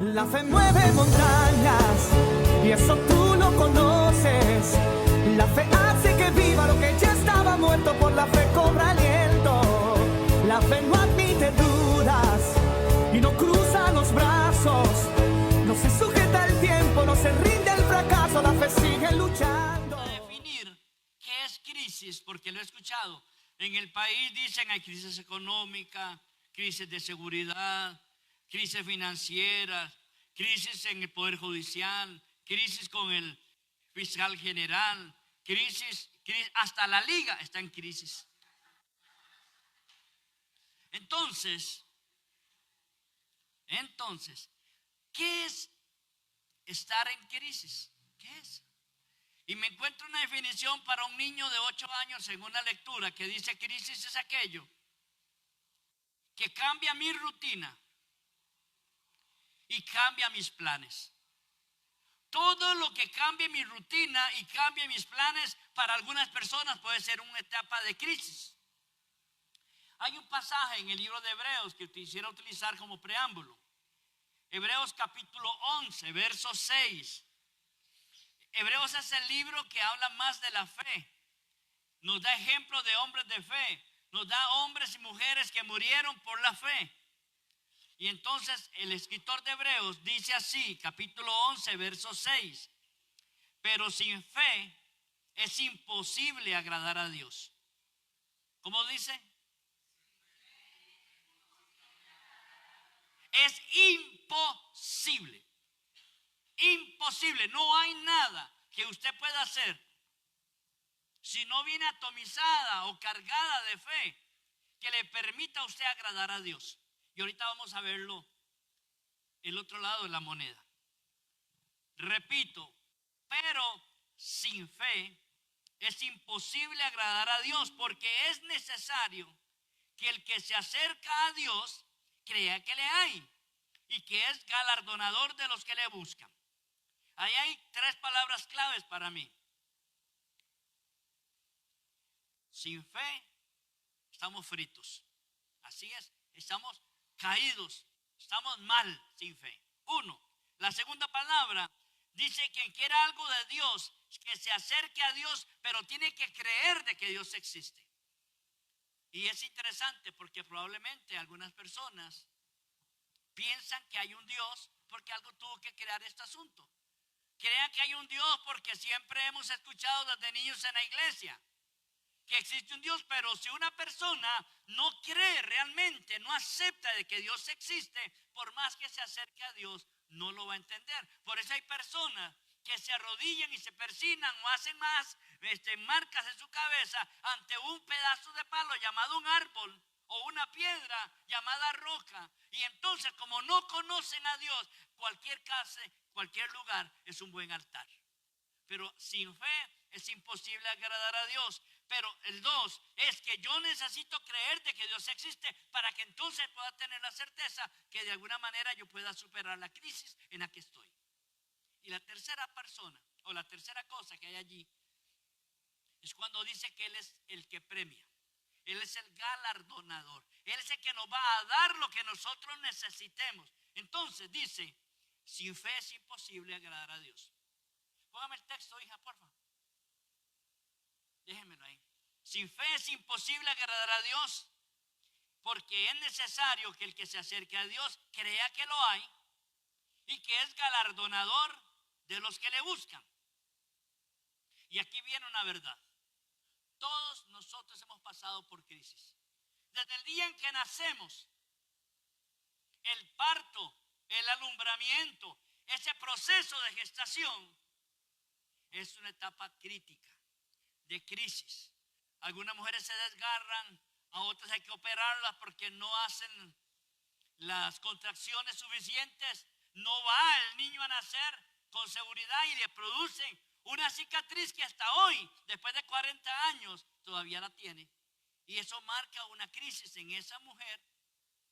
La fe mueve montañas y eso tú lo conoces. La fe hace que viva lo que ya estaba muerto, por la fe cobra aliento. La fe no admite dudas y no cruza los brazos. No se sujeta al tiempo, no se rinde al fracaso. La fe sigue luchando. A definir qué es crisis, porque lo he escuchado. En el país dicen hay crisis económica, crisis de seguridad, crisis financieras, crisis en el Poder Judicial, crisis con el fiscal general, crisis, hasta la liga está en crisis. Entonces, ¿qué es estar en crisis? ¿Qué es? Y me encuentro una definición para un niño de 8 años en una lectura que dice: crisis es aquello que cambia mi rutina y cambia mis planes. Todo lo que cambie mi rutina y cambie mis planes para algunas personas puede ser una etapa de crisis. Hay un pasaje en el libro de Hebreos que quisiera utilizar como preámbulo. Hebreos capítulo 11, verso 6. Hebreos es el libro que habla más de la fe. Nos da ejemplos de hombres de fe. Nos da hombres y mujeres que murieron por la fe. Y entonces el escritor de Hebreos dice así, capítulo 11, verso 6. Pero sin fe es imposible agradar a Dios. ¿Cómo dice? Es imposible. Imposible. No hay nada que usted pueda hacer si no viene atomizada o cargada de fe que le permita a usted agradar a Dios. Y ahorita vamos a verlo el otro lado de la moneda. Repito, pero sin fe es imposible agradar a Dios, porque es necesario que el que se acerca a Dios crea que le hay y que es galardonador de los que le buscan. Ahí hay 3 palabras claves para mí. Sin fe estamos fritos. Así es, estamos caídos, estamos mal sin fe. 1. La segunda palabra dice: quien quiera algo de Dios, que se acerque a Dios, pero tiene que creer de que Dios existe. Y es interesante porque probablemente algunas personas piensan que hay un Dios porque algo tuvo que crear este asunto. Crean que hay un Dios porque siempre hemos escuchado desde niños en la iglesia que existe un Dios, pero si una persona no cree realmente, no acepta de que Dios existe, por más que se acerque a Dios, no lo va a entender. Por eso hay personas que se arrodillan y se persignan o hacen más marcas en su cabeza ante un pedazo de palo llamado un árbol o una piedra llamada roca. Y entonces, como no conocen a Dios, cualquier casa, cualquier lugar es un buen altar. Pero sin fe es imposible agradar a Dios. Pero el 2 es que yo necesito creer de que Dios existe para que entonces pueda tener la certeza que de alguna manera yo pueda superar la crisis en la que estoy. Y la tercera persona o la tercera cosa que hay allí es cuando dice que Él es el que premia. Él es el galardonador. Él es el que nos va a dar lo que nosotros necesitemos. Entonces dice: sin fe es imposible agradar a Dios. Póngame el texto, hija, por favor. Déjenmelo ahí. Sin fe es imposible agradar a Dios, porque es necesario que el que se acerque a Dios crea que lo hay y que es galardonador de los que le buscan. Y aquí viene una verdad. Todos nosotros hemos pasado por crisis. Desde el día en que nacemos, el parto, el alumbramiento, ese proceso de gestación es una etapa crítica, de crisis. Algunas mujeres se desgarran, a otras hay que operarlas porque no hacen las contracciones suficientes. No va el niño a nacer con seguridad y le producen una cicatriz que hasta hoy, después de 40 años, todavía la tiene. Y eso marca una crisis en esa mujer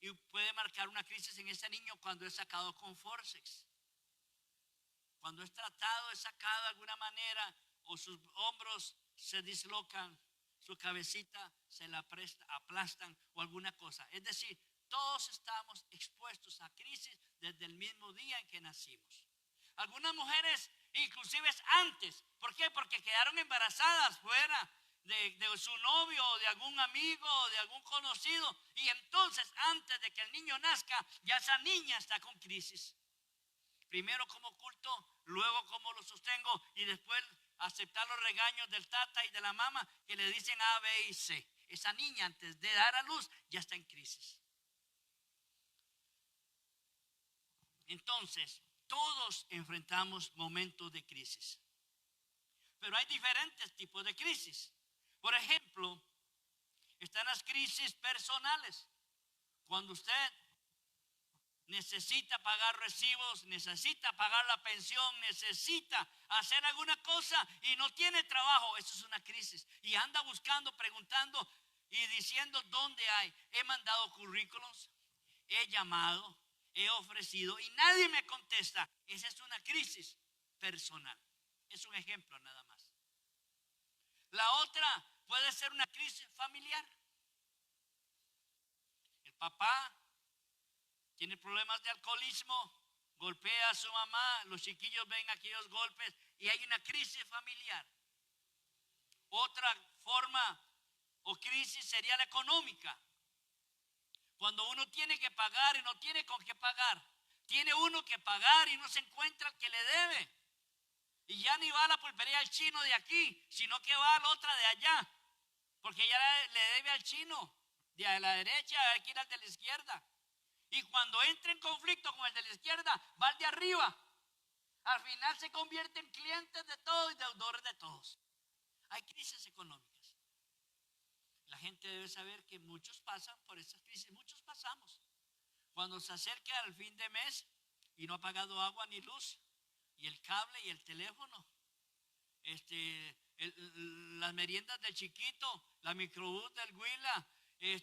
y puede marcar una crisis en ese niño cuando es sacado con forceps. Cuando es tratado, es sacado de alguna manera, o sus hombros se dislocan, su cabecita se la aplastan o alguna cosa. Es decir, Todos estamos expuestos a crisis desde el mismo día en que nacimos. Algunas mujeres inclusive antes. ¿Por qué? Porque quedaron embarazadas fuera de su novio o de algún amigo o de algún conocido. Y entonces antes de que el niño nazca, ya esa niña está con crisis. Primero como oculto, luego como lo sostengo y después aceptar los regaños del tata y de la mamá que le dicen A, B y C. Esa niña antes de dar a luz ya está en crisis. Entonces, todos enfrentamos momentos de crisis. Pero hay diferentes tipos de crisis. Por ejemplo, están las crisis personales. Cuando usted necesita pagar recibos, necesita pagar la pensión, necesita hacer alguna cosa y no tiene trabajo, eso es una crisis. Y anda buscando, preguntando y diciendo dónde hay. He mandado currículos, he llamado, he ofrecido y nadie me contesta. Esa es una crisis personal. Es un ejemplo nada más. La otra puede ser una crisis familiar. El papá tiene problemas de alcoholismo, golpea a su mamá, los chiquillos ven aquellos golpes y hay una crisis familiar. Otra forma o crisis sería la económica. Cuando uno tiene que pagar y no tiene con qué pagar. Tiene uno que pagar y no se encuentra el que le debe. Y ya ni va a la pulpería del chino de aquí, sino que va a la otra de allá. Porque ya le debe al chino de la derecha, hay que ir al de la izquierda. Y cuando entra en conflicto con el de la izquierda, va al de arriba. Al final se convierte en clientes de todos y deudores de todos. Hay crisis económicas. La gente debe saber que muchos pasan por esas crisis, muchos pasamos. Cuando se acerca al fin de mes y no ha pagado agua ni luz, y el cable y el teléfono, las meriendas del chiquito, la microbús del Huila,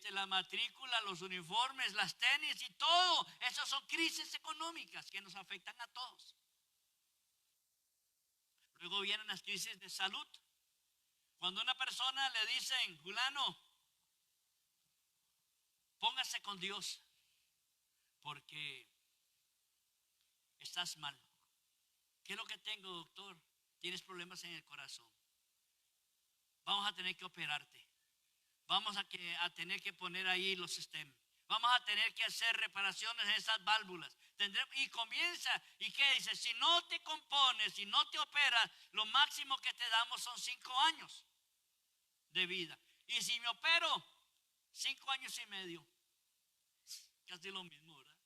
la matrícula, los uniformes, las tenis y todo. Esas son crisis económicas que nos afectan a todos. Luego vienen las crisis de salud. Cuando a una persona le dicen, fulano, póngase con Dios porque estás mal. ¿Qué es lo que tengo, doctor? Tienes problemas en el corazón. Vamos a tener que operarte. Vamos a tener que poner ahí los sistemas. Vamos a tener que hacer reparaciones en esas válvulas. Y comienza, ¿y qué dice? Si no te compones, si no te operas, lo máximo que te damos son 5 años de vida. Y si me opero, 5 años y medio. Casi lo mismo, ¿verdad?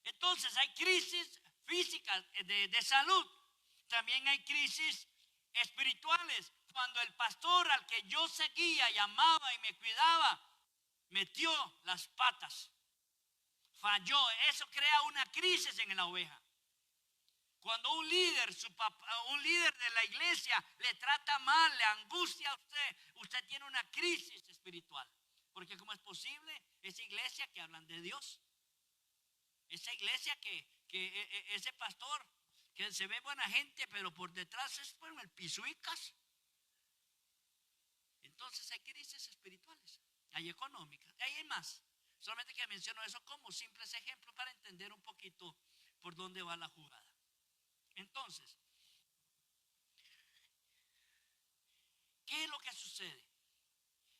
Entonces hay crisis físicas de salud. También hay crisis espirituales. Cuando el pastor al que yo seguía y amaba y me cuidaba, metió las patas, falló, eso crea una crisis en la oveja. Cuando un líder de la iglesia le trata mal, le angustia a usted tiene una crisis espiritual. Porque ¿cómo es posible? Esa iglesia que hablan de Dios, esa iglesia que ese pastor que se ve buena gente, pero por detrás es bueno, el pisuicas. Entonces hay crisis espirituales, hay económicas, y hay más. Solamente que menciono eso como simples ejemplos para entender un poquito por dónde va la jugada. Entonces, ¿qué es lo que sucede?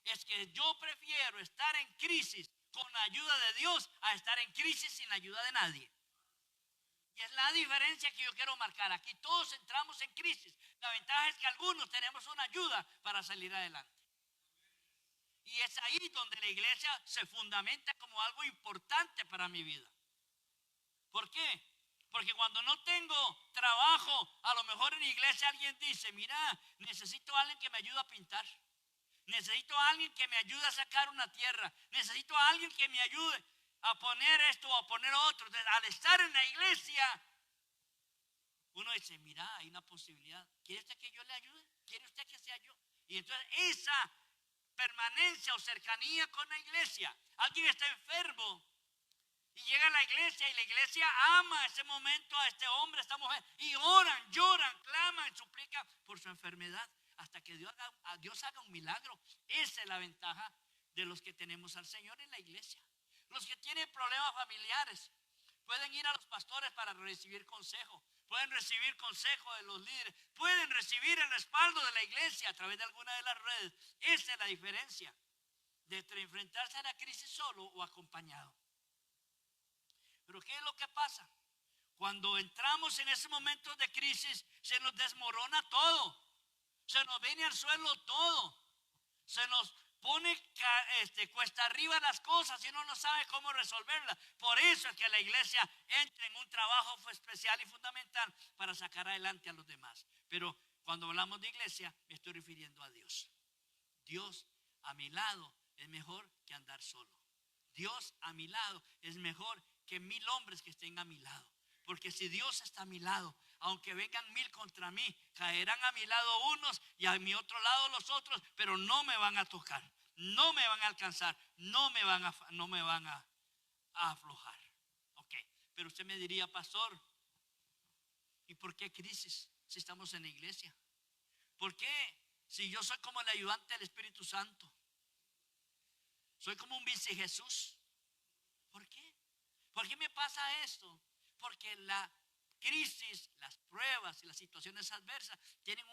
Es que yo prefiero estar en crisis con la ayuda de Dios a estar en crisis sin la ayuda de nadie. Y es la diferencia que yo quiero marcar. Aquí todos entramos en crisis. La ventaja es que algunos tenemos una ayuda para salir adelante. Y es ahí donde la iglesia se fundamenta como algo importante para mi vida. ¿Por qué? Porque cuando no tengo trabajo, a lo mejor en la iglesia alguien dice, mira, necesito a alguien que me ayude a pintar. Necesito a alguien que me ayude a sacar una tierra. Necesito a alguien que me ayude a poner esto o a poner otro. Entonces, al estar en la iglesia, uno dice, mira, hay una posibilidad. ¿Quiere usted que yo le ayude? ¿Quiere usted que sea yo? Y entonces esa permanencia o cercanía con la iglesia. Alguien está enfermo y llega a la iglesia y la iglesia ama ese momento a este hombre, a esta mujer, y oran, lloran, claman, suplican por su enfermedad hasta que Dios haga un milagro. Esa es la ventaja de los que tenemos al Señor en la iglesia. Los que tienen problemas familiares pueden ir a los pastores para recibir consejo. Pueden recibir consejo de los líderes. Pueden recibir el respaldo de la iglesia a través de alguna de las redes. Esa es la diferencia de enfrentarse a la crisis solo o acompañado. Pero ¿qué es lo que pasa? Cuando entramos en esos momentos de crisis, se nos desmorona todo. Se nos viene al suelo todo. Se nos pone cuesta arriba las cosas y uno no sabe cómo resolverlas. Por eso es que la iglesia entra en un trabajo especial y fundamental para sacar adelante a los demás. Pero cuando hablamos de iglesia, me estoy refiriendo a Dios. Dios a mi lado es mejor que andar solo. Dios a mi lado es mejor que 1000 hombres que estén a mi lado. Porque si Dios está a mi lado, aunque vengan 1000 contra mí, caerán a mi lado unos y a mi otro lado los otros, pero no me van a tocar, no me van a alcanzar, no me van a aflojar. Ok, pero usted me diría, pastor, ¿y por qué crisis si estamos en la iglesia? ¿Por qué si yo soy como el ayudante del Espíritu Santo? Soy como un vice Jesús. ¿Por qué? ¿Por qué me pasa esto? Porque la crisis, las pruebas y las situaciones adversas tienen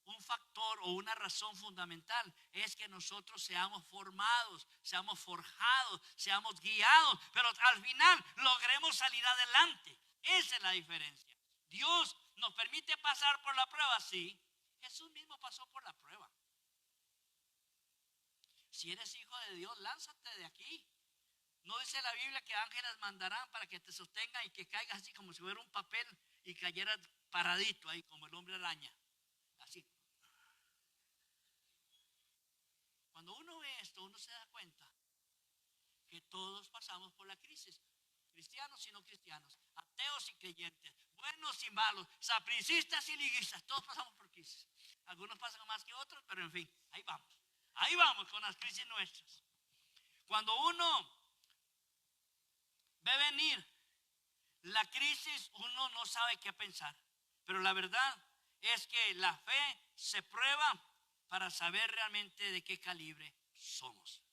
un factor o una razón fundamental. Es que nosotros seamos formados, seamos forjados, seamos guiados, pero al final logremos salir adelante. Esa es la diferencia. Dios nos permite pasar por la prueba, sí. Jesús mismo pasó por la prueba. Si eres hijo de Dios, lánzate de aquí. ¿No dice la Biblia que ángeles mandarán para que te sostengan y que caigas así como si fuera un papel y cayeras paradito ahí como el hombre araña? Así. Cuando uno ve esto, uno se da cuenta que todos pasamos por la crisis. Cristianos y no cristianos, ateos y creyentes, buenos y malos, sapricistas y liguistas, todos pasamos por crisis. Algunos pasan más que otros, pero en fin, ahí vamos. Ahí vamos con las crisis nuestras. Cuando uno ve venir la crisis, uno no sabe qué pensar. Pero la verdad es que la fe se prueba para saber realmente de qué calibre somos.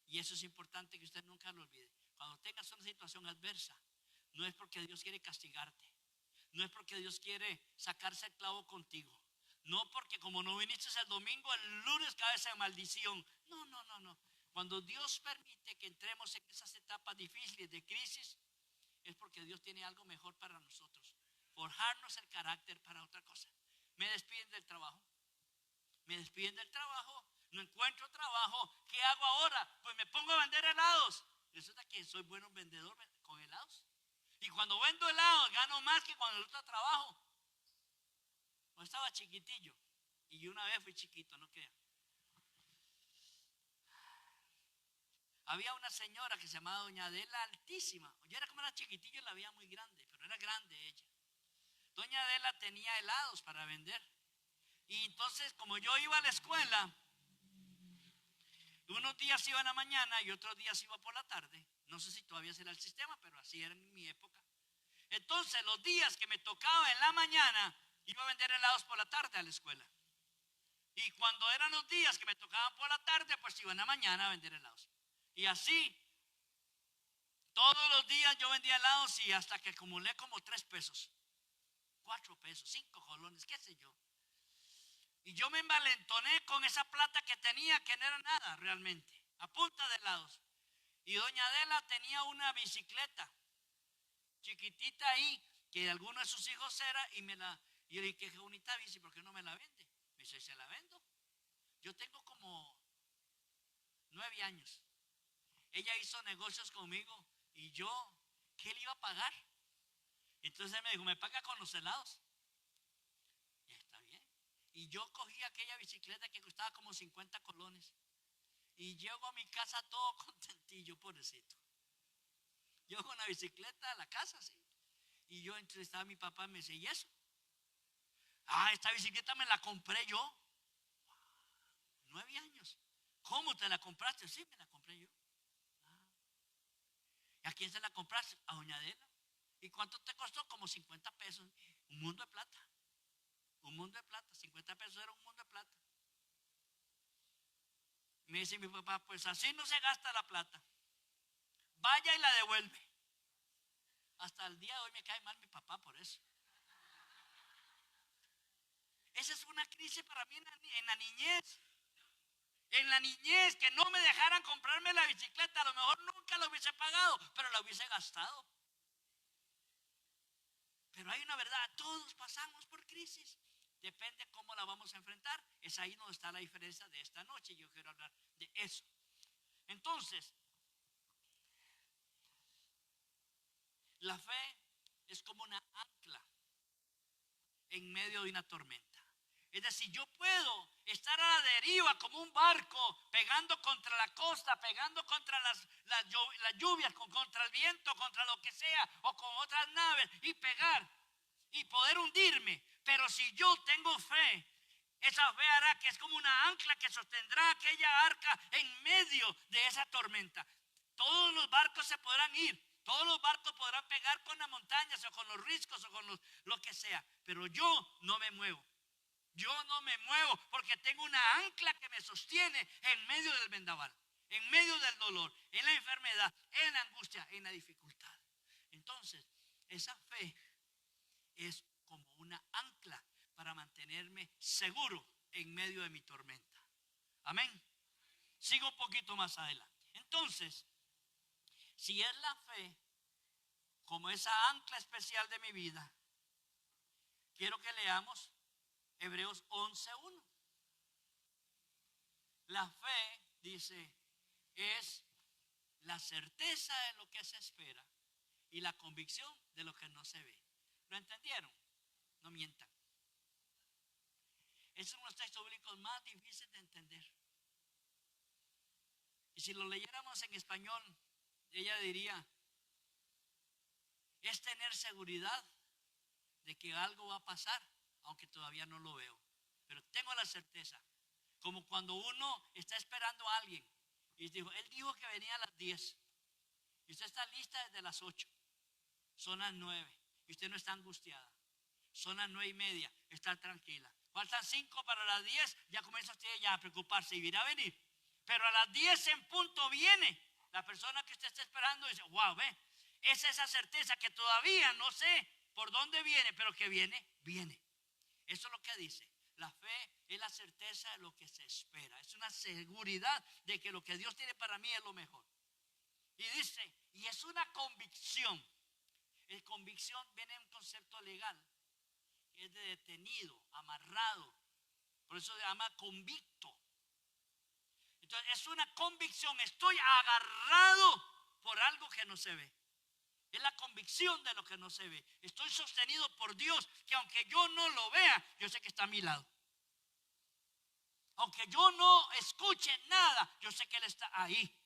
Y eso es importante que usted nunca lo olvide. Cuando tengas una situación adversa, no es porque Dios quiere castigarte. No es porque Dios quiere sacarse el clavo contigo. No porque como no viniste el domingo, el lunes cabeza de maldición. No. Cuando Dios permite que entremos en esas etapas difíciles de crisis, es porque Dios tiene algo mejor para nosotros. Forjarnos el carácter para otra cosa. Me despiden del trabajo. No encuentro trabajo. ¿Qué hago ahora? Pues me pongo a vender helados. Resulta que soy bueno vendedor con helados. Y cuando vendo helados gano más que cuando el otro trabajo. Yo estaba chiquitillo. Y una vez fui chiquito, no crean. Había una señora que se llamaba Doña Adela, altísima. Yo era como era chiquitillo y la veía muy grande, pero era grande ella. Doña Adela tenía helados para vender. Y entonces, como yo iba a la escuela, unos días iba en la mañana y otros días iba por la tarde. No sé si todavía será el sistema, pero así era en mi época. Entonces, los días que me tocaba en la mañana, iba a vender helados por la tarde a la escuela. Y cuando eran los días que me tocaban por la tarde, pues iba en la mañana a vender helados. Y así, todos los días yo vendía helados y hasta que acumulé como 3 pesos, 4 pesos, 5 colones, qué sé yo. Y yo me envalentoné con esa plata que tenía, que no era nada realmente, a punta de helados. Y doña Adela tenía una bicicleta chiquitita ahí, que alguno de sus hijos era, y yo le dije, qué bonita bici, ¿por qué no me la vende? Me dice, se la vendo. Yo tengo como 9 años. Ella hizo negocios conmigo y yo, ¿qué le iba a pagar? Entonces me dijo, ¿me paga con los helados? Y está bien. Y yo cogí aquella bicicleta que costaba como 50 colones. Y llego a mi casa todo contentillo, pobrecito. Yo con la bicicleta a la casa, sí. Y yo entrevistaba a mi papá y me dice, ¿y eso? Esta bicicleta me la compré yo. 9 años. ¿Cómo te la compraste? Sí, me la compré yo. ¿Y a quién se la compraste? A doña Adela. ¿Y cuánto te costó? Como 50 pesos. Un mundo de plata. 50 pesos era un mundo de plata. Me dice mi papá, pues así no se gasta la plata. vaya y la devuelve. Hasta el día de hoy me cae mal mi papá por eso. Esa es una crisis para mí en la niñez. En la niñez, que no me dejaran comprarme la bicicleta. A lo mejor nunca la hubiese pagado, pero la hubiese gastado. Pero hay una verdad, todos pasamos por crisis. Depende cómo la vamos a enfrentar. Es ahí donde está la diferencia de esta noche. Yo quiero hablar de eso. Entonces, la fe es como una ancla en medio de una tormenta. Es decir, yo puedo estar a la deriva como un barco, pegando contra la costa, pegando contra las lluvias, contra el viento, contra lo que sea, o con otras naves, y pegar y poder hundirme. Pero si yo tengo fe, esa fe hará que es como una ancla que sostendrá aquella arca en medio de esa tormenta. Todos los barcos se podrán ir, todos los barcos podrán pegar con las montañas o con los riscos o con lo que sea, pero yo no me muevo. Yo no me muevo porque tengo una ancla que me sostiene en medio del vendaval, en medio del dolor, en la enfermedad, en la angustia, en la dificultad. Entonces, esa fe es como una ancla para mantenerme seguro en medio de mi tormenta. Amén. Sigo un poquito más adelante. Entonces, si es la fe como esa ancla especial de mi vida, quiero que leamos Hebreos 11:1. La fe, dice, es la certeza de lo que se espera y la convicción de lo que no se ve. ¿Lo entendieron? No mientan. Es uno de los textos bíblicos más difíciles de entender. Y si lo leyéramos en español, ella diría, es tener seguridad de que algo va a pasar, aunque todavía no lo veo. Pero tengo la certeza, como cuando uno está esperando a alguien y dijo, él dijo que venía a las 10 y usted está lista desde las 8, son las 9 y usted no está angustiada, son las 9:30, está tranquila. Faltan 5 para las 10, ya comienza usted ya a preocuparse y irá a venir. Pero a las 10 en punto viene la persona que usted está esperando y dice, wow, ve, es esa certeza que todavía no sé por dónde viene, pero que viene, viene. Eso es lo que dice. La fe es la certeza de lo que se espera. Es una seguridad de que lo que Dios tiene para mí es lo mejor. Y dice, y es una convicción. El convicción viene en un concepto legal. Es de detenido, amarrado. Por eso se llama convicto. Entonces es una convicción. Estoy agarrado por algo que no se ve. Es la convicción de lo que no se ve. Estoy sostenido por Dios, que aunque yo no lo vea, yo sé que está a mi lado. Aunque yo no escuche nada, yo sé que Él está ahí.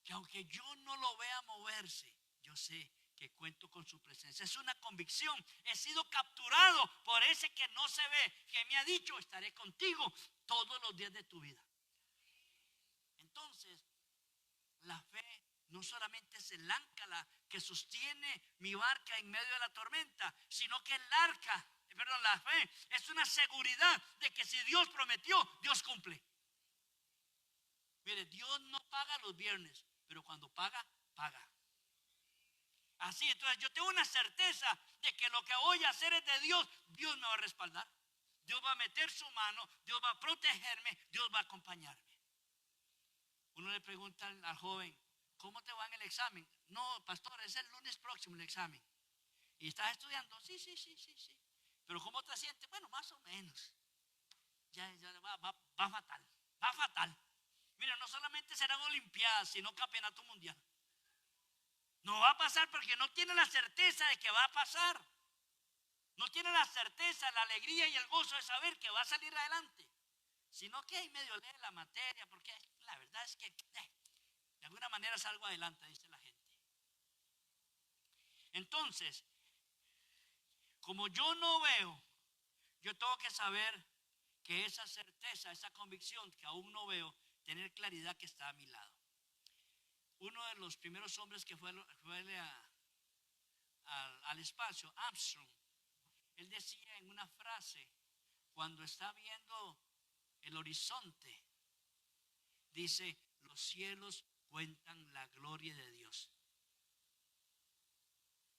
Que aunque yo no lo vea moverse, yo sé que cuento con su presencia. Es una convicción. He sido capturado por ese que no se ve, que me ha dicho, estaré contigo todos los días de tu vida. Entonces, la fe no solamente es el ancla que sostiene mi barca en medio de la tormenta, sino que la fe es una seguridad de que si Dios prometió, Dios cumple. Mire, Dios no paga los viernes, pero cuando paga, paga. Así, entonces yo tengo una certeza de que lo que voy a hacer es de Dios. Dios me va a respaldar, Dios va a meter su mano, Dios va a protegerme, Dios va a acompañarme. Uno le pregunta al joven, ¿cómo te va en el examen? No, pastor, es el lunes próximo el examen. ¿Y estás estudiando? Sí. ¿Pero cómo te sientes? Bueno, más o menos. Ya va fatal. Mira, no solamente serán olimpiadas, sino campeonato mundial. No va a pasar porque no tiene la certeza de que va a pasar. No tiene la certeza, la alegría y el gozo de saber que va a salir adelante. Sino que ahí medio lee la materia, porque la verdad es que de alguna manera salgo adelante, dice la gente. Entonces, como yo no veo, yo tengo que saber que esa certeza, esa convicción que aún no veo, tener claridad que está a mi lado. Uno de los primeros hombres que fue al espacio, Armstrong, él decía en una frase, cuando está viendo el horizonte, dice, los cielos cuentan la gloria de Dios.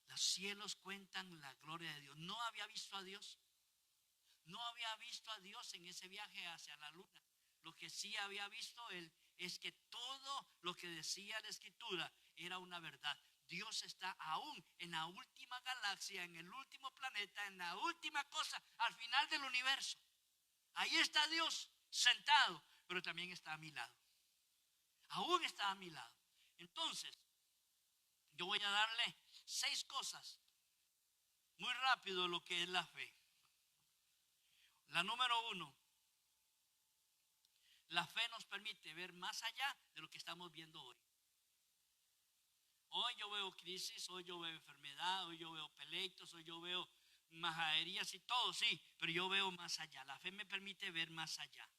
Los cielos cuentan la gloria de Dios. No había visto a Dios. No había visto a Dios en ese viaje hacia la luna. Lo que sí había visto él es que todo lo que decía la Escritura era una verdad. Dios está aún en la última galaxia, en el último planeta, en la última cosa, al final del universo. Ahí está Dios sentado, pero también está a mi lado. Aún está a mi lado. Entonces, yo voy a darle 6 cosas muy rápido lo que es la fe. La número 1, la fe nos permite ver más allá de lo que estamos viendo hoy. Hoy yo veo crisis, hoy yo veo enfermedad, hoy yo veo peleitos, hoy yo veo majaderías y todo, sí, pero yo veo más allá. La fe me permite ver más allá.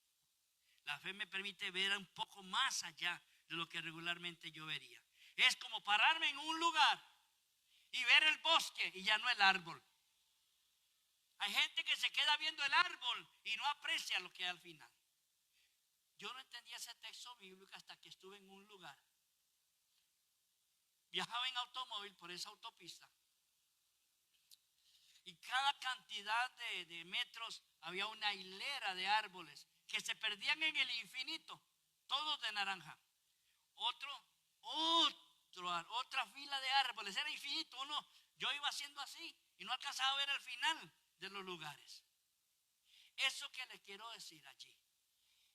La fe me permite ver un poco más allá de lo que regularmente yo vería. Es como pararme en un lugar y ver el bosque y ya no el árbol. Hay gente que se queda viendo el árbol y no aprecia lo que hay al final. Yo no entendía ese texto bíblico hasta que estuve en un lugar. Viajaba en automóvil por esa autopista y cada cantidad de metros había una hilera de árboles que se perdían en el infinito, todos de naranja. Otra fila de árboles, era infinito. Yo iba haciendo así y no alcanzaba a ver el final de los lugares. Eso que le quiero decir allí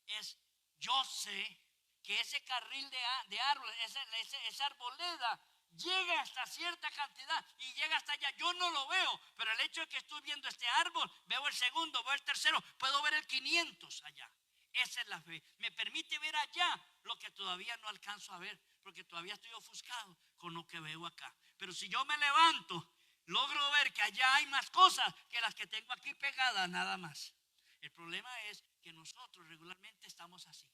es, yo sé que ese carril de árboles, esa arboleda llega hasta cierta cantidad y llega hasta allá. Yo no lo veo, pero el hecho de que estoy viendo este árbol, veo el segundo, veo el tercero, puedo ver el 500 allá. Esa es la fe. Me permite ver allá lo que todavía no alcanzo a ver, porque todavía estoy ofuscado con lo que veo acá. Pero si yo me levanto, logro ver que allá hay más cosas que las que tengo aquí pegadas, nada más. El problema es que nosotros regularmente estamos así.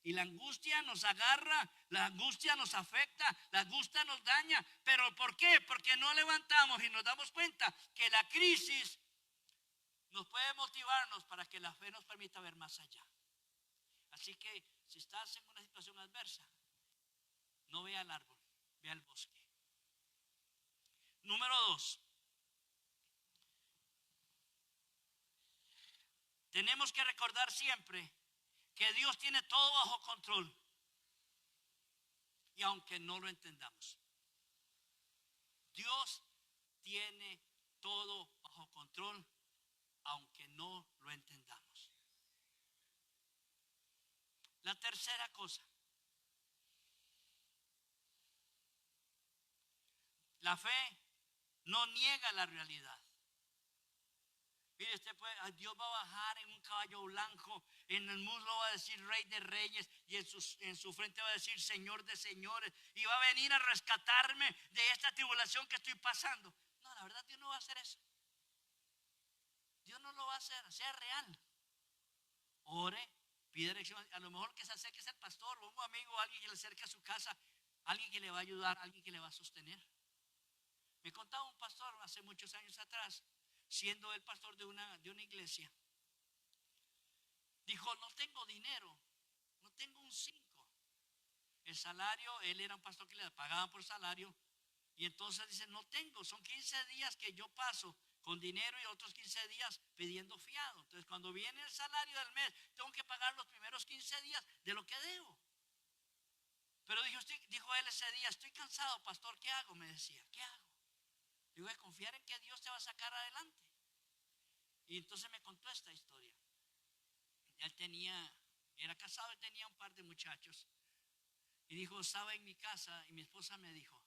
Y la angustia nos agarra, la angustia nos afecta, la angustia nos daña. ¿Pero por qué? Porque no levantamos y nos damos cuenta que la crisis nos puede motivarnos para que la fe nos permita ver más allá. Así que si estás en una situación adversa, no vea el árbol, vea el bosque. Número 2. Tenemos que recordar siempre que Dios tiene todo bajo control. Y aunque no lo entendamos, Dios tiene todo bajo control, aunque no lo entendamos. La tercera cosa, la fe no niega la realidad. Mire, Dios va a bajar en un caballo blanco, en el muslo va a decir Rey de Reyes y en su frente va a decir Señor de Señores, y va a venir a rescatarme de esta tribulación que estoy pasando. No, la verdad Dios no va a hacer eso. Dios no lo va a hacer, sea real. Ore, pide dirección. A lo mejor que se acerque es el pastor o un amigo, alguien que le acerque a su casa, alguien que le va a ayudar, alguien que le va a sostener. Me contaba un pastor hace muchos años atrás, siendo el pastor de una iglesia, dijo: no tengo dinero, no tengo un 5. El salario, él era un pastor que le pagaban por salario, y entonces dice: no tengo, son 15 días que yo paso con dinero y otros 15 días pidiendo fiado. Entonces cuando viene el salario del mes, tengo que pagar los primeros 15 días de lo que debo. Pero dijo él ese día: estoy cansado, pastor, ¿qué hago? Me decía, ¿qué hago? Digo, es confiar en que Dios te va a sacar adelante. Y entonces me contó esta historia. Él era casado y tenía un par de muchachos. Y dijo: estaba en mi casa y mi esposa me dijo: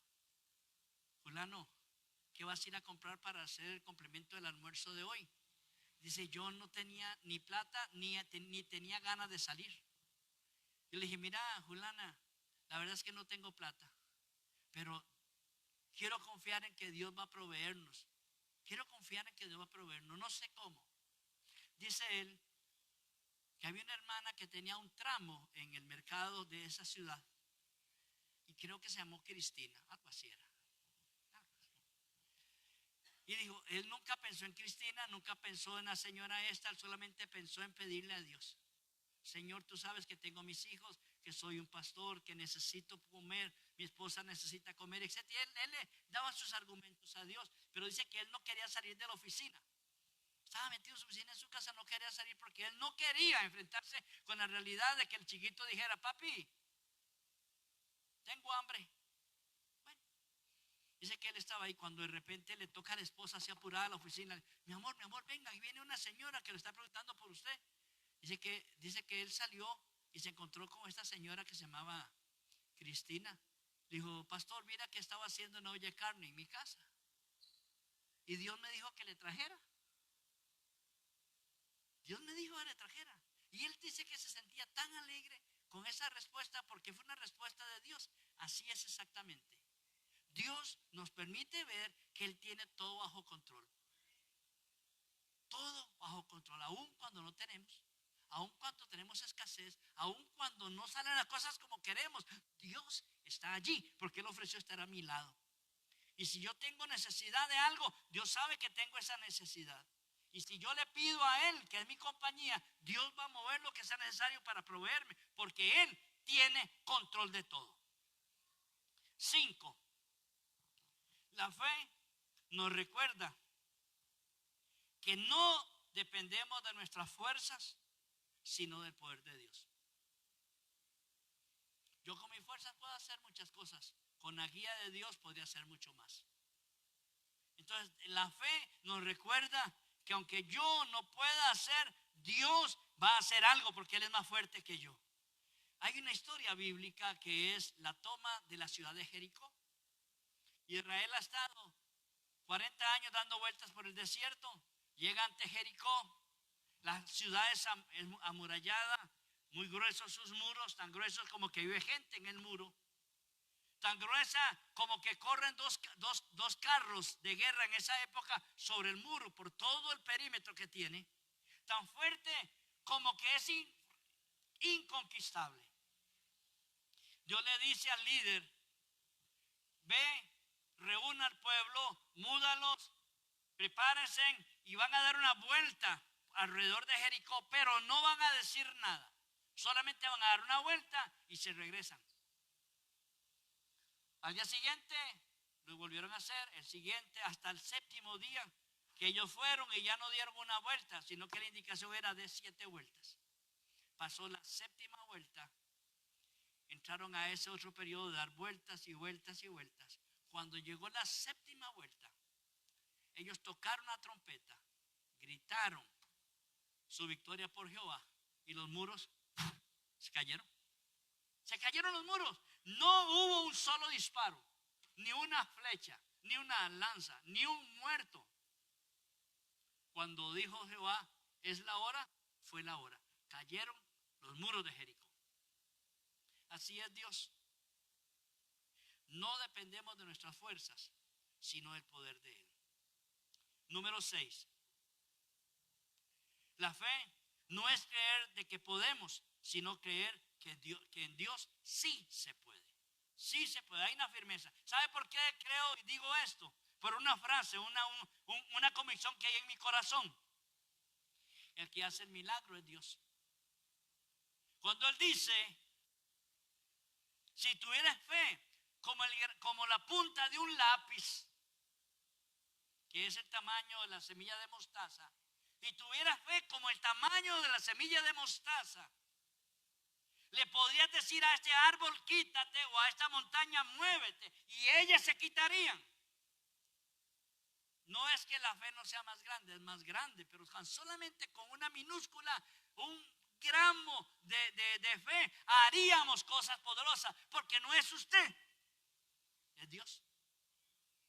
fulano, ¿qué vas a ir a comprar para hacer el complemento del almuerzo de hoy? Dice: yo no tenía ni plata ni tenía ganas de salir. Yo le dije: mira, fulana, la verdad es que no tengo plata, pero quiero confiar en que Dios va a proveernos. Quiero confiar en que Dios va a proveernos. No sé cómo. Dice él que había una hermana que tenía un tramo en el mercado de esa ciudad. Y creo que se llamó Cristina, algo así era. Y dijo, él nunca pensó en Cristina, nunca pensó en la señora esta, él solamente pensó en pedirle a Dios. Señor, tú sabes que tengo mis hijos, que soy un pastor, que necesito comer, mi esposa necesita comer, etc. Y él le daba sus argumentos a Dios, pero dice que él no quería salir de la oficina. Estaba metido en su oficina, en su casa, no quería salir porque él no quería enfrentarse con la realidad de que el chiquito dijera: papi, tengo hambre. Bueno, dice que él estaba ahí cuando de repente le toca a la esposa así apurada a la oficina: mi amor, venga, y viene una señora que le está preguntando por usted. Dice que él salió y se encontró con esta señora que se llamaba Cristina. Dijo: pastor, mira que estaba haciendo una olla de carne en mi casa y Dios me dijo que le trajera. Dios me dijo que le trajera. Y él dice que se sentía tan alegre con esa respuesta porque fue una respuesta de Dios. Así es exactamente. Dios nos permite ver que Él tiene todo bajo control. Todo bajo control, aun cuando no tenemos, aun cuando tenemos escasez, aun cuando no salen las cosas como queremos. Dios está allí porque Él ofreció estar a mi lado. Y si yo tengo necesidad de algo, Dios sabe que tengo esa necesidad. Y si yo le pido a Él, que es mi compañía, Dios va a mover lo que sea necesario para proveerme, porque Él tiene control de todo. 5. La fe nos recuerda que no dependemos de nuestras fuerzas, sino del poder de Dios. Yo con mis fuerzas puedo hacer muchas cosas. Con la guía de Dios podría hacer mucho más. Entonces, la fe nos recuerda que aunque yo no pueda hacer, Dios va a hacer algo porque Él es más fuerte que yo. Hay una historia bíblica que es la toma de la ciudad de Jericó. Israel ha estado 40 años dando vueltas por el desierto. Llega ante Jericó. La ciudad es amurallada, muy gruesos sus muros, tan gruesos como que vive gente en el muro. Tan gruesa como que corren dos carros de guerra en esa época sobre el muro por todo el perímetro que tiene. Tan fuerte como que es inconquistable. Dios le dice al líder: ve, reúna al pueblo, múdalos, prepárense y van a dar una vuelta alrededor de Jericó, pero no van a decir nada. Solamente van a dar una vuelta y se regresan. Al día siguiente lo volvieron a hacer, el siguiente, hasta el 7º día que ellos fueron y ya no dieron una vuelta, sino que la indicación era de 7 vueltas. Pasó la 7ª vuelta, entraron a ese otro periodo de dar vueltas y vueltas y vueltas. Cuando llegó la 7ª vuelta, ellos tocaron la trompeta, gritaron su victoria por Jehová y los muros se cayeron. Se cayeron los muros. No hubo un solo disparo, ni una flecha, ni una lanza, ni un muerto. Cuando dijo Jehová: es la hora, fue la hora. Cayeron los muros de Jericó. Así es Dios. No dependemos de nuestras fuerzas, sino del poder de Él. Número 6. La fe no es creer de que podemos, sino creer que en Dios sí se puede. Sí se puede, hay una firmeza. ¿Sabe por qué creo y digo esto? Por una frase, una convicción que hay en mi corazón. El que hace el milagro es Dios. Cuando Él dice: si tuvieras fe como la punta de un lápiz, que es el tamaño de la semilla de mostaza, y tuvieras fe como el tamaño de la semilla de mostaza, le podrías decir a este árbol: quítate, o a esta montaña: muévete, y ellas se quitarían. No es que la fe no sea más grande, es más grande, pero solamente con una minúscula, un gramo de fe, haríamos cosas poderosas, porque no es usted, es Dios.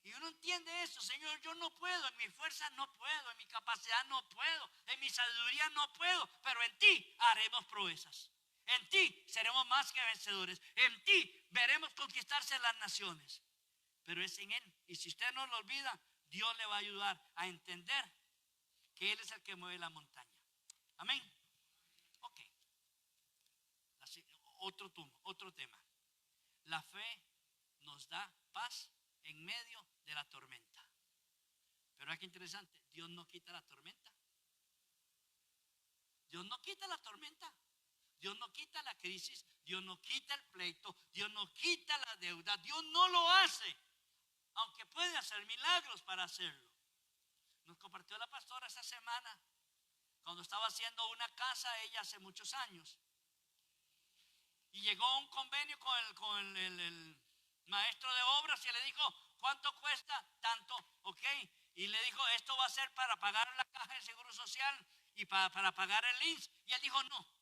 Y uno entiende eso: Señor, yo no puedo, en mi fuerza no puedo, en mi capacidad no puedo, en mi sabiduría no puedo, pero en ti haremos proezas. En ti seremos más que vencedores. En ti veremos conquistarse las naciones. Pero es en Él. Y si usted no lo olvida, Dios le va a ayudar a entender que Él es el que mueve la montaña. Amén. Ok. Otro tema. La fe nos da paz en medio de la tormenta. Pero aquí interesante, Dios no quita la tormenta. Dios no quita la tormenta. Dios no quita la crisis, Dios no quita el pleito, Dios no quita la deuda, Dios no lo hace, aunque puede hacer milagros para hacerlo. Nos compartió la pastora esa semana, cuando estaba haciendo una casa ella hace muchos años. Y llegó a un convenio con el maestro de obras y le dijo, ¿cuánto cuesta? Tanto, ok. Y le dijo, esto va a ser para pagar la caja de seguro social y para pagar el INSS. Y él dijo, no.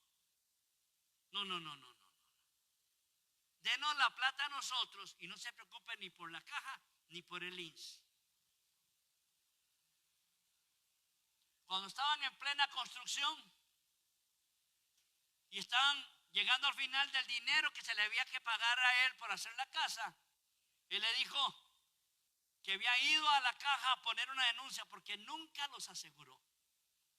Denos la plata a nosotros y no se preocupen ni por la caja ni por el INSS. Cuando estaban en plena construcción y estaban llegando al final del dinero que se le había que pagar a él por hacer la casa, él le dijo que había ido a la caja a poner una denuncia porque nunca los aseguró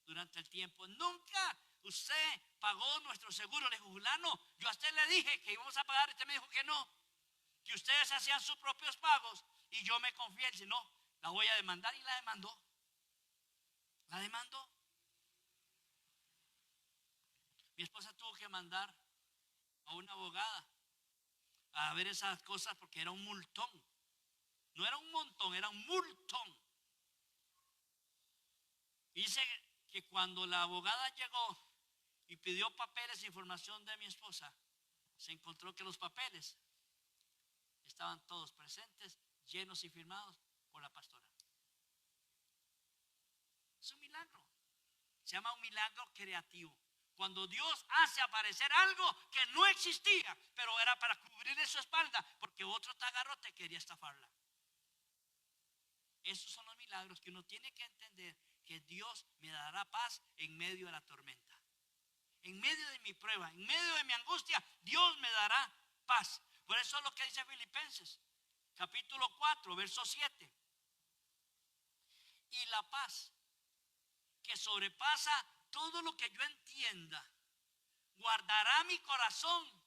durante el tiempo. Nunca usted pagó nuestro seguro. Le dijo, fulano, yo a usted le dije que íbamos a pagar. Usted me dijo que no, que ustedes hacían sus propios pagos y yo me confié. Si no, la voy a demandar. Y la demandó. La demandó. Mi esposa tuvo que mandar a una abogada a ver esas cosas porque era un multón. No era un montón, era un multón. Dice que cuando la abogada llegó y pidió papeles e información de mi esposa, se encontró que los papeles estaban todos presentes, llenos y firmados por la pastora. Es un milagro. Se llama un milagro creativo. Cuando Dios hace aparecer algo que no existía, pero era para cubrirle su espalda, porque otro tagarrote quería estafarla. Esos son los milagros que uno tiene que entender, que Dios me dará paz en medio de la tormenta. En medio de mi prueba, en medio de mi angustia, Dios me dará paz. Por eso es lo que dice Filipenses, capítulo 4, verso 7. Y la paz que sobrepasa todo lo que yo entienda, guardará mi corazón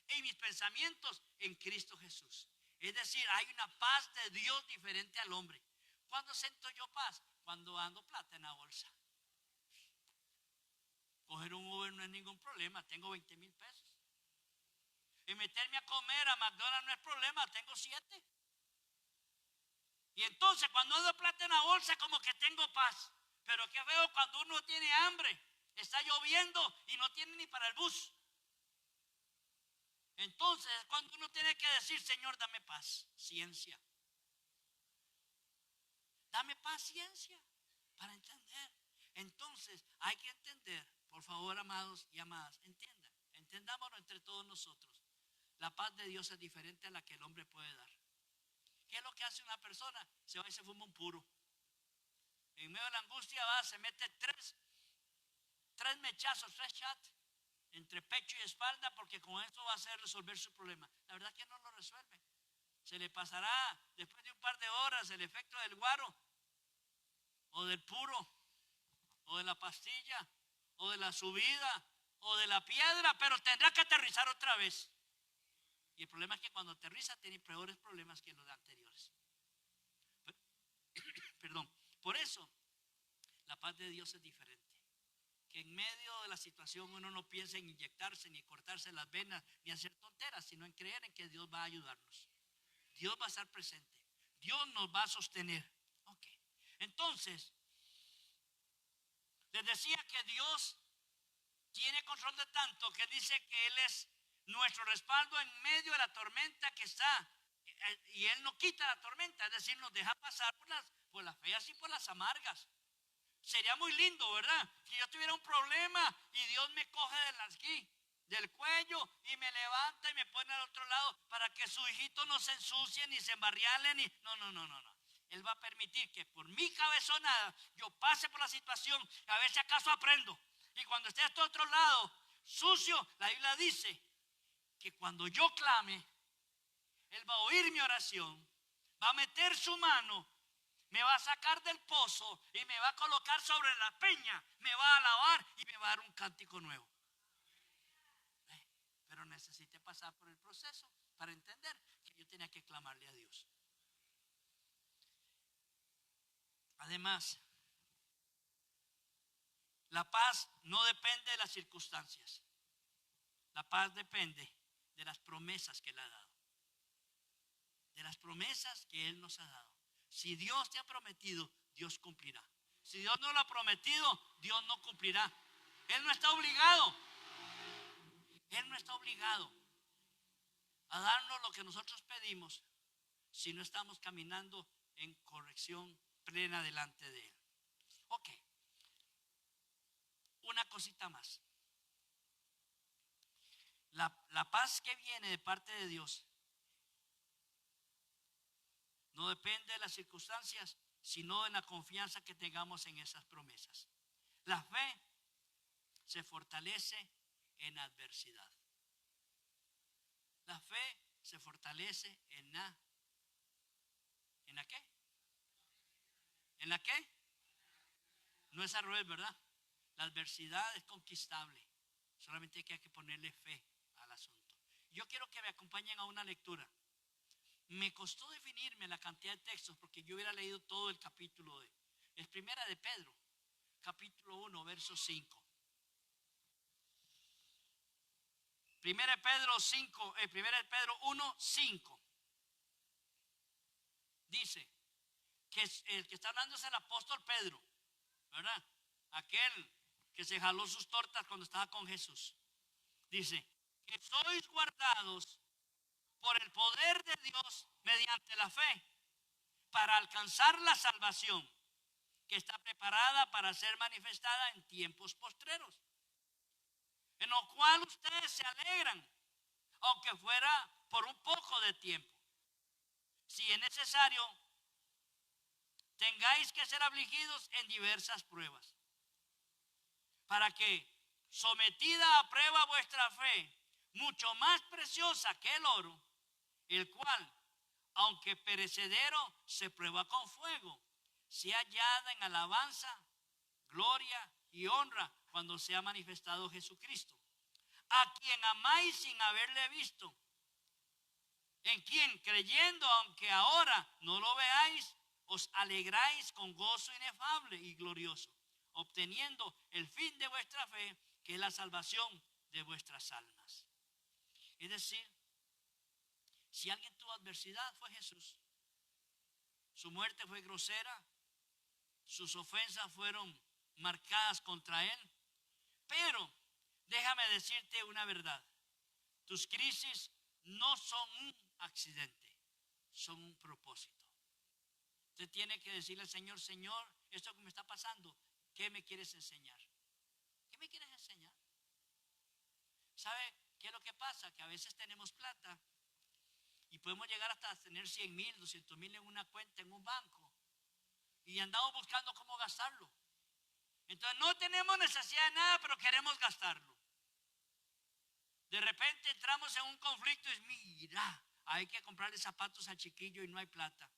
y mis pensamientos en Cristo Jesús. Es decir, hay una paz de Dios diferente al hombre. ¿Cuándo siento yo paz? Cuando ando plata en la bolsa. Coger un Uber no es ningún problema, tengo 20,000 pesos. Y meterme a comer a McDonald's no es problema, tengo 7. Y entonces cuando ando plata en la bolsa como que tengo paz. Pero qué feo cuando uno tiene hambre, está lloviendo y no tiene ni para el bus. Entonces cuando uno tiene que decir, Señor, dame paz, ciencia. Dame paciencia para entender. Entonces hay que entender, por favor, amados y amadas, entendámonos entre todos nosotros. La paz de Dios es diferente a la que el hombre puede dar. ¿Qué es lo que hace una persona? Se va y se fuma un puro. En medio de la angustia va, se mete tres mechazos, 3 shots entre pecho y espalda, porque con esto va a hacer resolver su problema. La verdad que no lo resuelve. Se le pasará después de un par de horas el efecto del guaro, o del puro, o de la pastilla, o de la subida, o de la piedra, pero tendrá que aterrizar otra vez. Y el problema es que cuando aterriza tiene peores problemas que los anteriores. Perdón. Por eso, la paz de Dios es diferente. Que en medio de la situación uno no piensa en inyectarse, ni cortarse las venas, ni hacer tonteras, sino en creer en que Dios va a ayudarnos. Dios va a estar presente. Dios nos va a sostener. Ok. Entonces, les decía que Dios tiene control de tanto que dice que Él es nuestro respaldo en medio de la tormenta que está. Y Él no quita la tormenta, es decir, nos deja pasar por las feas y por las amargas. Sería muy lindo, ¿verdad? Si yo tuviera un problema y Dios me coge del cuello y me levanta y me pone al otro lado para que su hijito no se ensucie ni se embarriale ni... No. Él va a permitir que por mi cabezonada yo pase por la situación, a ver si acaso aprendo. Y cuando esté a este otro lado sucio, la Biblia dice que cuando yo clame, Él va a oír mi oración, va a meter su mano, me va a sacar del pozo y me va a colocar sobre la peña, me va a alabar y me va a dar un cántico nuevo. Pero necesité pasar por el proceso para entender que yo tenía que clamarle a Dios. Además, la paz no depende de las circunstancias. La paz depende de las promesas que Él ha dado. De las promesas que Él nos ha dado. Si Dios te ha prometido, Dios cumplirá. Si Dios no lo ha prometido, Dios no cumplirá. Él no está obligado. Él no está obligado a darnos lo que nosotros pedimos si no estamos caminando en corrección plena delante de Él. Ok. Una cosita más. La paz que viene de parte de Dios no depende de las circunstancias, sino de la confianza que tengamos en esas promesas. La fe se fortalece en adversidad. La fe se fortalece ¿en la qué? ¿En la qué? No es al revés, ¿verdad? La adversidad es conquistable. Solamente hay que ponerle fe al asunto. Yo quiero que me acompañen a una lectura. Me costó definirme la cantidad de textos porque yo hubiera leído todo el capítulo de. Es primera de Pedro, capítulo 1, verso 5. Primera de Pedro 5, primera de Pedro 1, 5. Dice que el que está hablando es el apóstol Pedro, ¿verdad? Aquel que se jaló sus tortas cuando estaba con Jesús. Dice que sois guardados por el poder de Dios mediante la fe para alcanzar la salvación que está preparada para ser manifestada en tiempos postreros, en lo cual ustedes se alegran, aunque fuera por un poco de tiempo. Si es necesario, tengáis que ser afligidos en diversas pruebas, para que, sometida a prueba vuestra fe, mucho más preciosa que el oro, el cual, aunque perecedero, se prueba con fuego, sea hallada en alabanza, gloria y honra cuando sea manifestado Jesucristo, a quien amáis sin haberle visto, en quien, creyendo aunque ahora no lo veáis, os alegráis con gozo inefable y glorioso, obteniendo el fin de vuestra fe, que es la salvación de vuestras almas. Es decir, si alguien tuvo adversidad, fue Jesús. Su muerte fue grosera, sus ofensas fueron marcadas contra Él. Pero déjame decirte una verdad: tus crisis no son un accidente, son un propósito. Usted tiene que decirle al Señor: Señor, esto que me está pasando, ¿qué me quieres enseñar? ¿Qué me quieres enseñar? ¿Sabe qué es lo que pasa? Que a veces tenemos plata y podemos llegar hasta tener 100,000, 200,000 en una cuenta, en un banco, y andamos buscando cómo gastarlo. Entonces no tenemos necesidad de nada, pero queremos gastarlo. De repente entramos en un conflicto y mira, hay que comprarle zapatos al chiquillo y no hay plata.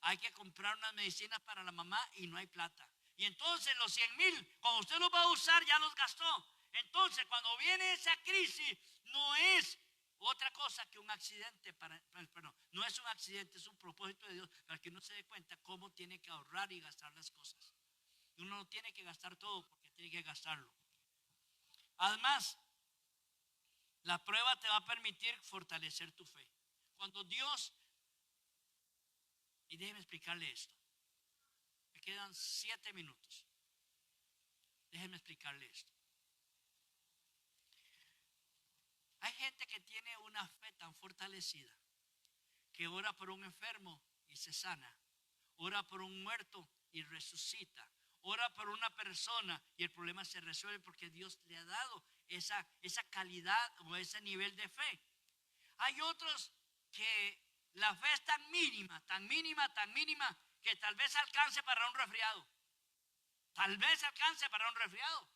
Hay que comprar unas medicinas para la mamá y no hay plata. Y entonces los 100,000, cuando usted los va a usar, ya los gastó. Entonces cuando viene esa crisis, no es otra cosa que un accidente, no es un accidente, es un propósito de Dios para que uno se dé cuenta cómo tiene que ahorrar y gastar las cosas. Uno no tiene que gastar todo porque tiene que gastarlo. Además, la prueba te va a permitir fortalecer tu fe. Cuando Dios, y déjeme explicarle esto, me quedan 7 minutos. Déjeme explicarle esto. Hay gente que tiene una fe tan fortalecida que ora por un enfermo y se sana, ora por un muerto y resucita, ora por una persona y el problema se resuelve porque Dios le ha dado esa calidad o ese nivel de fe. Hay otros que la fe es tan mínima, tan mínima, tan mínima, que tal vez alcance para un resfriado. Tal vez alcance para un resfriado.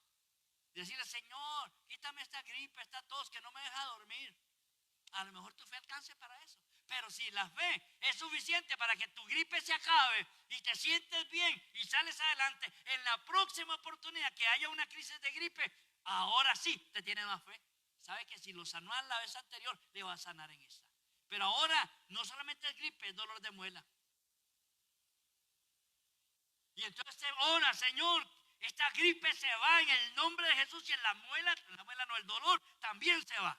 Decirle: Señor, quítame esta gripe, esta tos que no me deja dormir. A lo mejor tu fe alcance para eso. Pero si la fe es suficiente para que tu gripe se acabe y te sientes bien y sales adelante, en la próxima oportunidad que haya una crisis de gripe, ahora sí te tiene más fe. Sabe que si lo sanó la vez anterior, le va a sanar en esta. Pero ahora no solamente es gripe, es dolor de muela. Y entonces ora: Señor, esta gripe se va en el nombre de Jesús y en la muela no, el dolor también se va.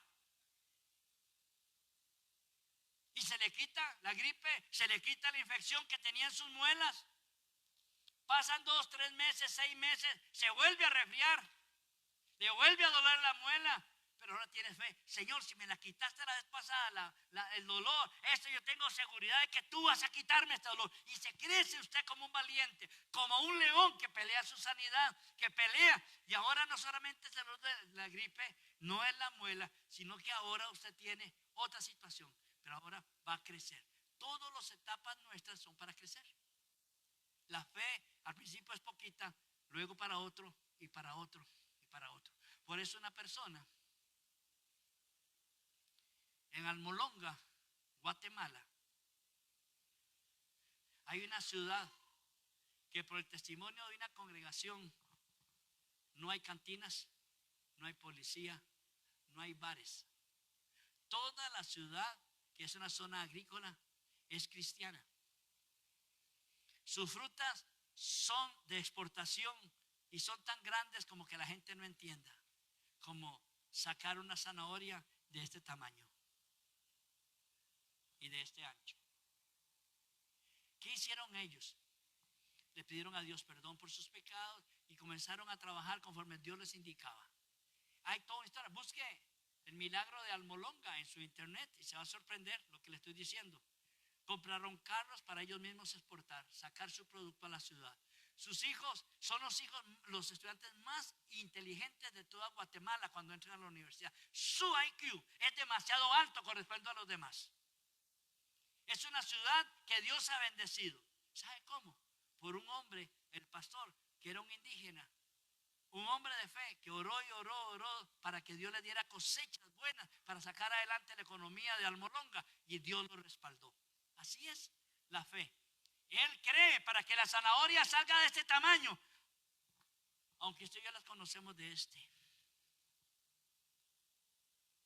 Y se le quita la gripe, se le quita la infección que tenía en sus muelas. Pasan 2, 3 meses, 6 meses, se vuelve a resfriar, le vuelve a doler la muela, pero ahora tiene fe. Señor, si me la quitaste la vez pasada, el dolor, esto yo tengo seguridad de que tú vas a quitarme este dolor. Y se crece usted como un valiente, como un león que pelea su sanidad, que pelea. Y ahora no solamente el dolor de la gripe, no es la muela, sino que ahora usted tiene otra situación, pero ahora va a crecer. Todas las etapas nuestras son para crecer. La fe al principio es poquita, luego para otro y para otro y para otro. Por eso una persona en Almolonga, Guatemala, hay una ciudad que por el testimonio de una congregación no hay cantinas, no hay policía, no hay bares. Toda la ciudad, que es una zona agrícola, es cristiana. Sus frutas son de exportación y son tan grandes como que la gente no entienda, como sacar una zanahoria de este tamaño y de este ancho. ¿Qué hicieron ellos? Le pidieron a Dios perdón por sus pecados y comenzaron a trabajar conforme Dios les indicaba. Hay toda una historia. Busque el milagro de Almolonga en su internet y se va a sorprender lo que le estoy diciendo. Compraron carros para ellos mismos exportar, sacar su producto a la ciudad. Sus hijos son los estudiantes más inteligentes de toda Guatemala cuando entran a la universidad. Su IQ es demasiado alto con respecto a los demás. Es una ciudad que Dios ha bendecido. ¿Sabe cómo? Por un hombre, el pastor, que era un indígena. Un hombre de fe que oró y oró para que Dios le diera cosechas buenas para sacar adelante la economía de Almolonga, y Dios lo respaldó. Así es la fe. Él cree para que la zanahoria salga de este tamaño, aunque usted y yo las conocemos de este.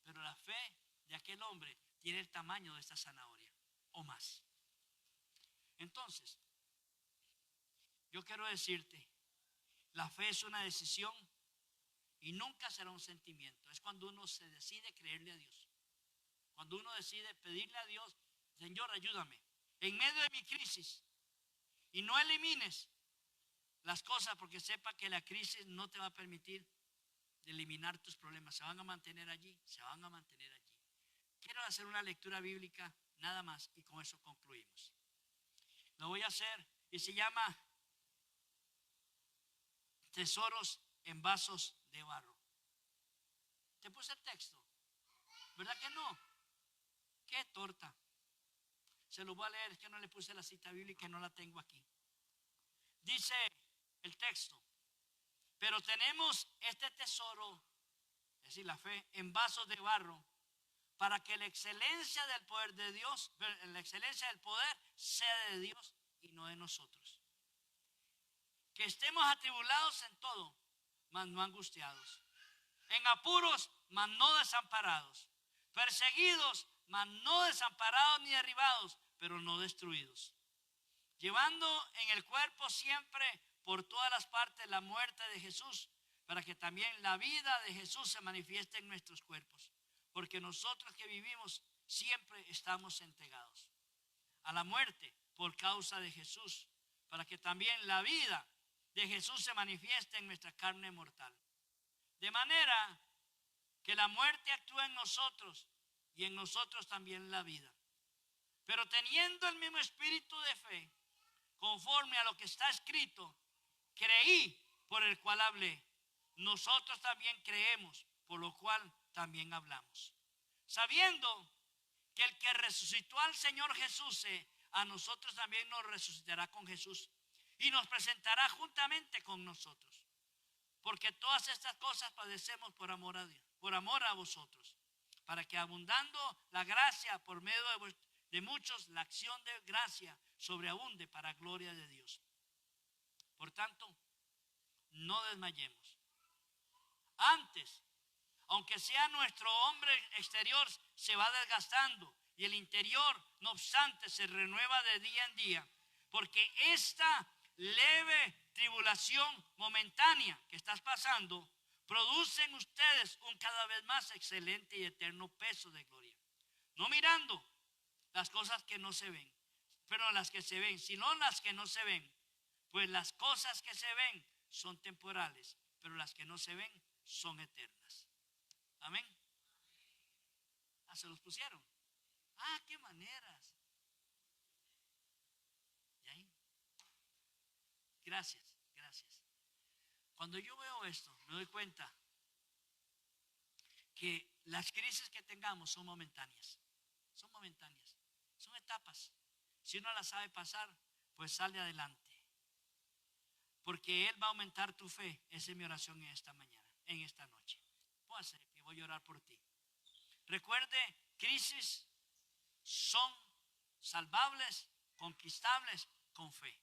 Pero la fe de aquel hombre tiene el tamaño de esta zanahoria o más. Entonces, yo quiero decirte, la fe es una decisión y nunca será un sentimiento. Es cuando uno se decide creerle a Dios. Cuando uno decide pedirle a Dios, Señor, ayúdame en medio de mi crisis, y no elimines las cosas porque sepa que la crisis no te va a permitir eliminar tus problemas. Se van a mantener allí, se van a mantener allí. Quiero hacer una lectura bíblica nada más y con eso concluimos. Lo voy a hacer y se llama Tesoros en vasos de barro. Te puse el texto, ¿verdad que no? Qué torta. Se lo voy a leer, es que no le puse la cita bíblica y no la tengo aquí. Dice el texto: pero tenemos este tesoro, es decir, la fe, en vasos de barro, para que la excelencia del poder de Dios, la excelencia del poder sea de Dios y no de nosotros. Que estemos atribulados en todo, mas no angustiados. En apuros, mas no desamparados. Perseguidos, mas no desamparados ni derribados, pero no destruidos. Llevando en el cuerpo siempre por todas las partes la muerte de Jesús, para que también la vida de Jesús se manifieste en nuestros cuerpos. Porque nosotros que vivimos siempre estamos entregados a la muerte por causa de Jesús, para que también la vida de Jesús se manifieste en nuestra carne mortal. De manera que la muerte actúa en nosotros y en nosotros también la vida. Pero teniendo el mismo espíritu de fe, conforme a lo que está escrito, creí, por el cual hablé. Nosotros también creemos, por lo cual también hablamos. Sabiendo que el que resucitó al Señor Jesús, a nosotros también nos resucitará con Jesús y nos presentará juntamente con nosotros. Porque todas estas cosas padecemos por amor a Dios, por amor a vosotros, para que abundando la gracia por medio de muchos, la acción de gracia sobreabunde para gloria de Dios. Por tanto, no desmayemos. Antes, aunque sea nuestro hombre exterior se va desgastando y el interior, no obstante, se renueva de día en día, porque esta leve tribulación momentánea que estás pasando, produce en ustedes un cada vez más excelente y eterno peso de gloria. No mirando las cosas que no se ven, pero las que se ven, sino las que no se ven. Pues las cosas que se ven son temporales, pero las que no se ven son eternas. Amén. Se los pusieron. Qué maneras. ¿Y ahí? Gracias. Cuando yo veo esto, me doy cuenta que las crisis que tengamos son momentáneas. Son etapas. Si uno las sabe pasar, pues sale adelante. Porque Él va a aumentar tu fe. Esa es mi oración en esta mañana, en esta noche. Voy a orar por ti. Recuerde, crisis son salvables, conquistables con fe.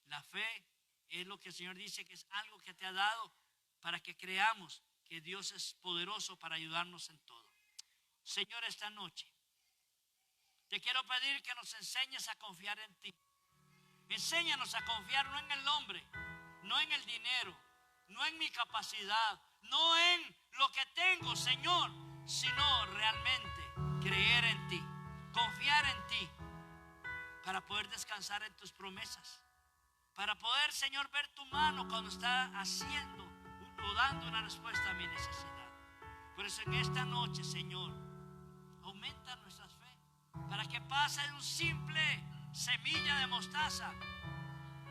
La fe es lo que el Señor dice que es algo que te ha dado para que creamos que Dios es poderoso para ayudarnos en todo. Señor, esta noche te quiero pedir que nos enseñes a confiar en ti. Enséñanos a confiar no en el hombre, no en el dinero, no en mi capacidad, no en lo que tengo, Señor, sino realmente creer en ti, confiar en ti, para poder descansar en tus promesas, para poder, Señor, ver tu mano cuando está haciendo o dando una respuesta a mi necesidad. Por eso en esta noche, Señor, aumenta nuestra fe, para que pase de un simple semilla de mostaza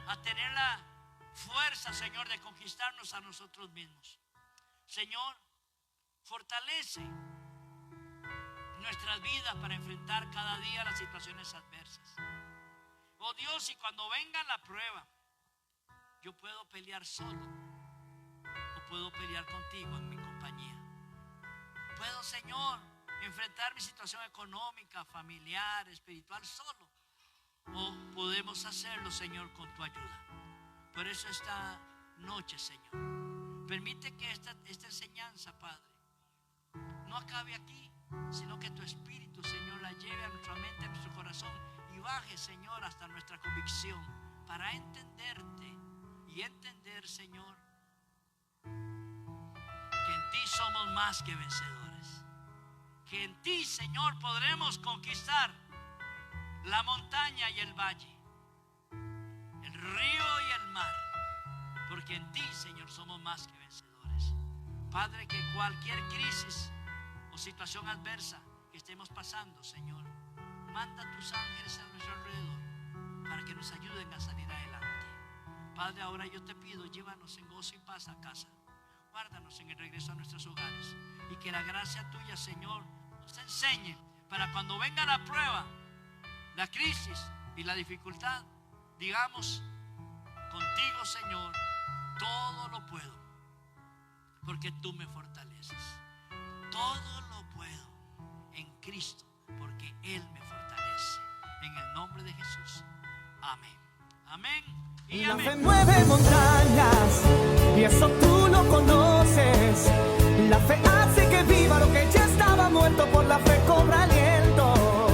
a tener la fuerza, Señor, de conquistarnos a nosotros mismos. Señor, fortalece nuestras vidas para enfrentar cada día las situaciones adversas. Oh Dios, y cuando venga la prueba, yo puedo pelear solo o puedo pelear contigo en mi compañía. Puedo, Señor, enfrentar mi situación económica, familiar, espiritual solo, o podemos hacerlo, Señor, con tu ayuda. Por eso esta noche, Señor, permite que esta enseñanza, Padre, no acabe aquí, sino que tu Espíritu, Señor, la lleve a nuestra mente, a nuestro corazón y baje, Señor, hasta nuestra convicción para entenderte y entender, Señor, que en ti somos más que vencedores, que en ti, Señor, podremos conquistar la montaña y el valle, el río y el mar, porque en ti, Señor, somos más que vencedores. Padre, que cualquier crisis o situación adversa que estemos pasando, Señor, manda a tus ángeles a nuestro alrededor para que nos ayuden a salir adelante. Padre, ahora yo te pido, llévanos en gozo y paz a casa, guárdanos en el regreso a nuestros hogares, y que la gracia tuya, Señor, nos enseñe para cuando venga la prueba, la crisis y la dificultad, digamos: contigo, Señor, todo lo puedo, porque tú me fortaleces. Todo lo puedo en Cristo, porque Él me fortalece. En el nombre de Jesús. Amén. Amén y La amén. fe mueve montañas y eso tú lo conoces. La fe hace que viva lo que ya estaba muerto, por la fe cobra aliento.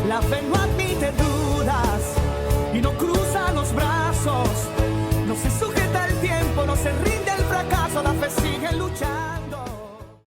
La fe no admite dudas y no cruza los brazos. No se sujeta al tiempo, no se rinde al fracaso. La fe sigue luchando.